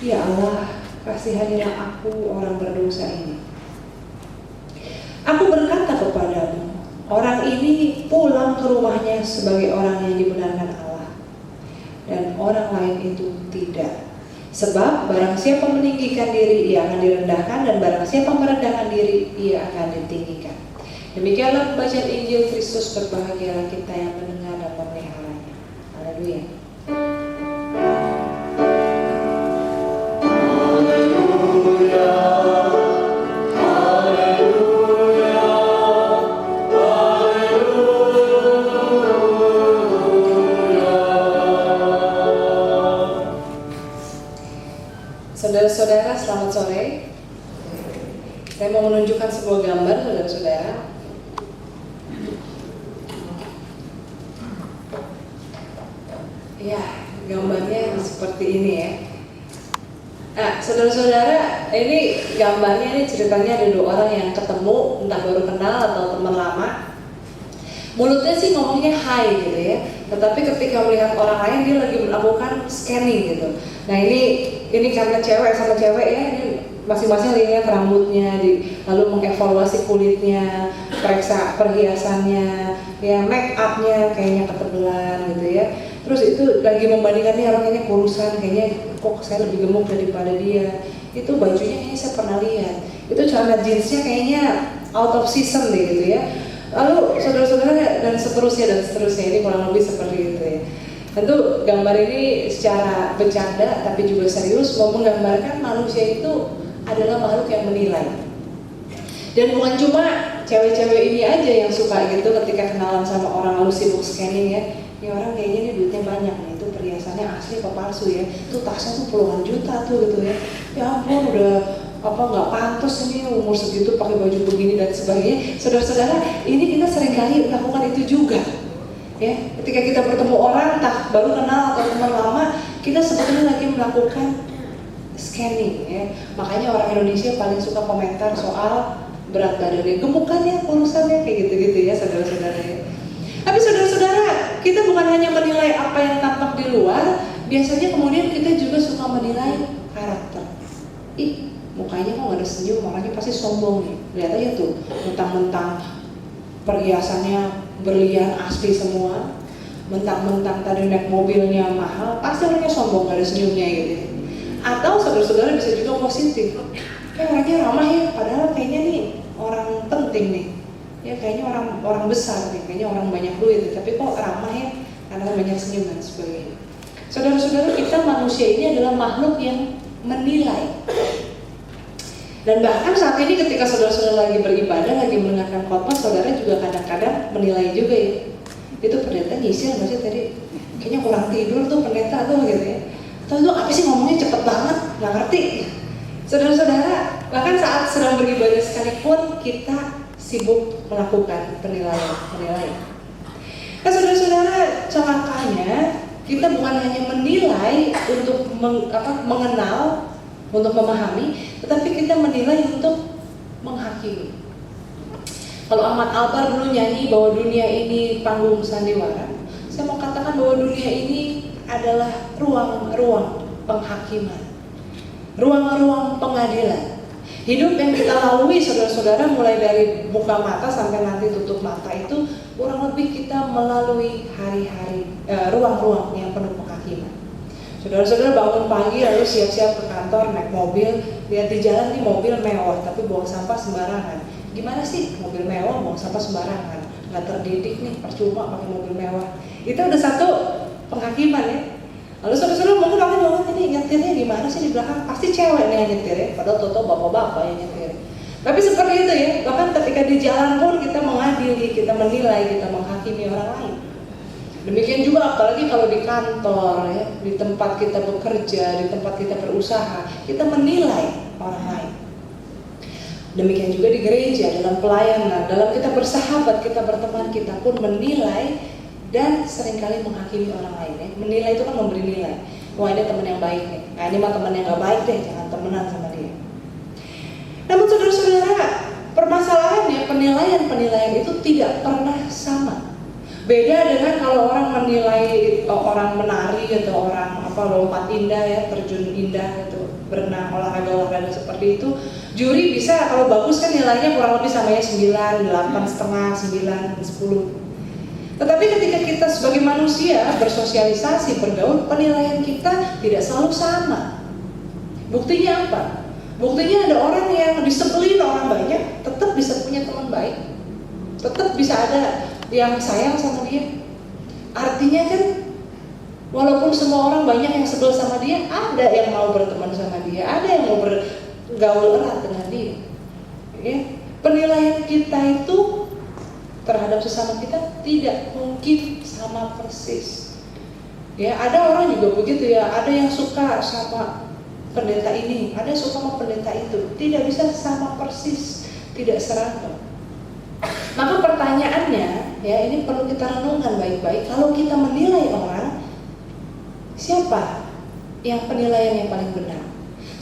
Ya Allah, kasihanilah aku orang berdosa ini. Aku berkata kepadamu, orang ini pulang ke rumahnya sebagai orang yang dibenarkan Allah, dan orang lain itu tidak. Sebab barang siapa meninggikan diri, ia akan direndahkan, dan barang siapa merendahkan diri, ia akan ditinggikan. Demikianlah pembacaan Injil Kristus. Berbahagialah kita yang mendengar dan memeliharanya. Haleluya. Saudara-saudara, selamat sore. Saya mau menunjukkan sebuah gambar, saudara-saudara. Ya, gambarnya seperti ini ya. Nah, saudara-saudara, ini gambarnya, ini ceritanya ada dua orang yang ketemu, entah baru kenal atau teman lama. Mulutnya sih ngomongnya hai gitu ya, tetapi ketika melihat orang lain dia lagi melakukan scanning gitu. Nah ini karena cewek sama cewek ya, ini masing-masing lihat rambutnya, lalu mengevaluasi kulitnya, periksa perhiasannya, ya make upnya kayaknya ketebelan gitu ya. Terus itu lagi membandingkan nih orang ini kurusan, kayaknya kok saya lebih gemuk daripada dia. Itu bajunya kayaknya saya pernah lihat, itu celana jeansnya kayaknya out of season deh gitu ya. Lalu saudara-saudara dan seterusnya ini kurang lebih seperti itu ya. Tentu gambar ini secara bercanda tapi juga serius mau menggambarkan manusia itu adalah makhluk yang menilai. Dan bukan cuma cewek-cewek ini aja yang suka gitu ketika kenalan sama orang lalu sibuk scanning ya. Ini orang kayaknya ini duitnya banyak nih, itu perhiasannya asli apa palsu ya. Itu tasnya tuh puluhan juta tuh gitu ya. Ya ampun, udah nggak pantas ini umur segitu pakai baju begini dan sebagainya. Saudara-saudara, ini kita seringkali melakukan itu juga ya. Ketika kita bertemu orang entah baru kenal atau teman lama, kita sebetulnya lagi melakukan scanning ya. Makanya orang Indonesia paling suka komentar soal berat badannya, gemukannya, kurusannya, kayak gitu-gitu ya saudara-saudara ya. Tapi saudara-saudara, kita bukan hanya menilai apa yang tampak di luar, biasanya kemudian kita juga suka menilai karakter. Mukanya kok gak ada senyum, orangnya pasti sombong nih. Lihat aja tuh, mentang-mentang perhiasannya berlian asli semua, mentang-mentang tadi naik mobilnya mahal, pasti orangnya sombong, gak ada senyumnya gitu. Atau saudara-saudara bisa juga positif, orangnya ramah ya, padahal kayaknya nih orang penting nih, ya kayaknya orang besar nih, kayaknya orang banyak duit, tapi kok ramah ya, karena banyak senyum dan sebagainya. Saudara-saudara, kita manusia ini adalah makhluk yang menilai. Dan bahkan saat ini ketika saudara-saudara lagi beribadah, lagi mendengarkan khotbah, saudara juga kadang-kadang menilai juga ya. Itu pendeta nyisil nggak sih tadi? Kayaknya kurang tidur tuh pendeta tuh gitu ya. Atau itu apa sih ngomongnya cepet banget, nggak ngerti. Saudara-saudara, bahkan saat sedang beribadah sekalipun kita sibuk melakukan penilaian. Nah saudara-saudara, celakanya kita bukan hanya menilai untuk mengenal, untuk memahami, tetapi kita menilai untuk menghakimi. Kalau Ahmad Albar dulu nyanyi bahwa dunia ini panggung sandiwara, saya mau katakan bahwa dunia ini adalah ruang-ruang penghakiman, ruang-ruang pengadilan. Hidup yang kita lalui saudara-saudara, mulai dari buka mata sampai nanti tutup mata, itu kurang lebih kita melalui hari-hari ruang-ruang yang penuh penghakiman. Saudara-saudara bangun pagi lalu siap-siap ke kantor, naik mobil, lihat di jalan nih mobil mewah tapi buang sampah sembarangan. Gimana sih mobil mewah buang sampah sembarangan? Nggak terdidik nih, percuma pakai mobil mewah. Itu udah satu penghakiman ya. Lalu saudara-saudara mungkin orang banget ini nyetirnya gimana sih di belakang? Pasti cewek nih yang nyetir ya, padahal toto bapak-bapak yang nyetir. Tapi seperti itu ya, bahkan ketika di jalan pun kita mengadili, kita menilai, kita menghakimi orang lain. Demikian juga apalagi kalau di kantor ya, di tempat kita bekerja, di tempat kita berusaha, kita menilai orang lain. Demikian juga di gereja, dalam pelayanan, dalam kita bersahabat, kita berteman, kita pun menilai dan seringkali menghakimi orang lain ya. Menilai itu kan memberi nilai. Wah ini teman yang baik nih, nah ini mah teman yang gak baik deh, jangan temenan sama dia. Namun saudara-saudara, permasalahannya penilaian itu tidak pernah sama. Beda dengan kalau orang menilai orang menari atau orang lompat indah ya, terjun indah gitu. berenang, olahraga seperti itu, juri bisa kalau bagus kan nilainya kurang lebih samanya 9, 8,5, 9, 10. Tetapi ketika kita sebagai manusia bersosialisasi, bergaul, penilaian kita tidak selalu sama. Buktinya apa? Buktinya ada orang yang disebelin orang banyak, tetap bisa punya teman baik, tetap bisa ada yang sayang sama dia. Artinya kan, walaupun semua orang banyak yang sebel sama dia, ada yang mau berteman sama dia, ada yang mau bergaul erat dengan dia. Ya. Penilaian kita itu terhadap sesama kita tidak mungkin sama persis. Ya, ada orang juga begitu ya, ada yang suka sama pendeta ini, ada yang suka sama pendeta itu, tidak bisa sama persis, tidak seragam. Maka pertanyaannya, ya ini perlu kita renungkan baik-baik. Kalau kita menilai orang, siapa yang penilaian yang paling benar?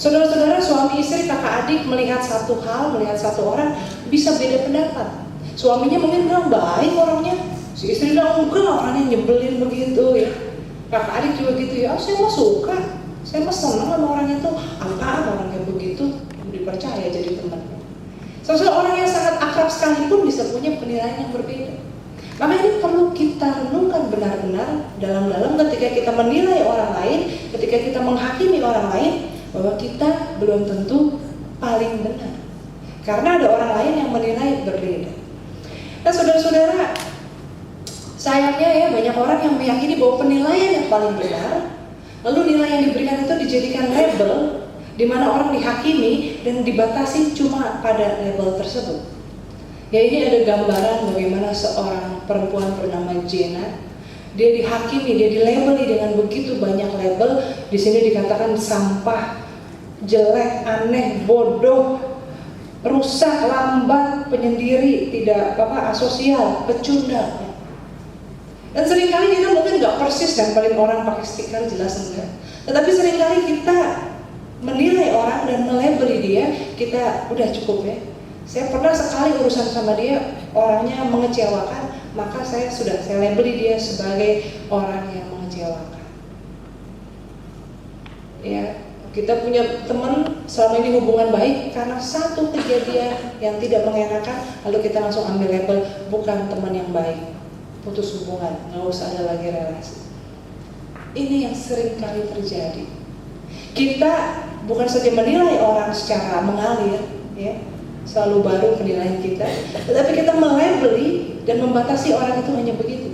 Saudara-saudara, suami istri, kakak adik melihat satu hal, melihat satu orang, bisa beda pendapat. Suaminya mungkin bilang baik orangnya, si istri bilang enggak, orangnya nyebelin begitu ya. Kakak adik juga gitu ya, saya mah suka, saya mah senang sama orang itu, apaan orangnya begitu, dipercaya jadi teman. Seorang yang sangat akrab sekalipun bisa punya penilaian yang berbeda. Maka ini perlu kita renungkan benar-benar dalam-dalam ketika kita menilai orang lain, ketika kita menghakimi orang lain, bahwa kita belum tentu paling benar. Karena ada orang lain yang menilai berbeda. Nah saudara-saudara, sayangnya ya banyak orang yang meyakini bahwa penilaian yang paling benar, lalu nilai yang diberikan itu dijadikan label, di mana orang dihakimi dan dibatasi cuma pada label tersebut. Ya ini ada gambaran bagaimana seorang perempuan bernama Jenna, dia dihakimi, dia dilabeli dengan begitu banyak label. Di sini dikatakan sampah, jelek, aneh, bodoh, rusak, lambat, penyendiri, tidak asosial, pecundang. Dan seringkali kita mungkin nggak persis kan, paling orang pakai stiker jelas enggak. Tetapi seringkali kita menilai orang dan melabeli dia, kita udah cukup ya. Saya pernah sekali urusan sama dia, orangnya mengecewakan, maka saya labeli dia sebagai orang yang mengecewakan. Ya, kita punya teman selama ini hubungan baik karena satu kejadian yang tidak mengenakan, lalu kita langsung ambil label bukan teman yang baik, putus hubungan, nggak usah ada lagi relasi. Ini yang sering kali terjadi. Kita bukan saja menilai orang secara mengalir, ya, selalu baru penilaian kita, tetapi kita melabeli dan membatasi orang itu hanya begitu.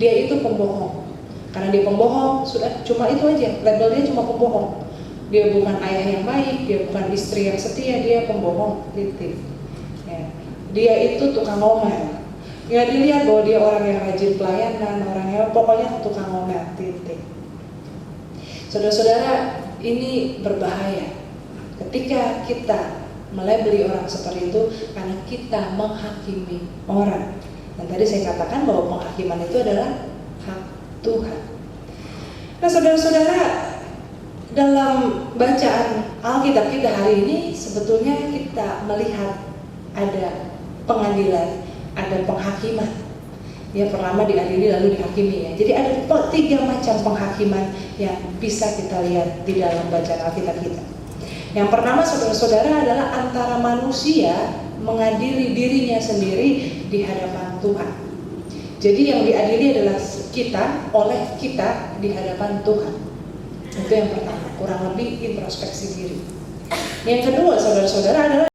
Dia itu pembohong. Karena dia pembohong, sudah cuma itu aja, labelnya cuma pembohong. Dia bukan ayah yang baik, dia bukan istri yang setia, dia pembohong, titik. Ya. Dia itu tukang ngomel. Nggak dilihat bahwa dia orang yang rajin pelayanan, orangnya pokoknya tukang ngomel, titik. Saudara-saudara, ini berbahaya ketika kita melabeli orang seperti itu karena kita menghakimi orang. Dan tadi saya katakan bahwa penghakiman itu adalah hak Tuhan. Nah saudara-saudara, dalam bacaan Alkitab kita hari ini sebetulnya kita melihat ada pengadilan, ada penghakiman. Yang pertama diadili lalu dihakimi ya. Jadi ada 3 macam penghakiman yang bisa kita lihat di dalam bacaan Alkitab kita. Yang pertama saudara-saudara adalah antara manusia mengadili dirinya sendiri di hadapan Tuhan. Jadi yang diadili adalah kita oleh kita di hadapan Tuhan. Itu yang pertama, kurang lebih introspeksi diri. Yang kedua saudara-saudara adalah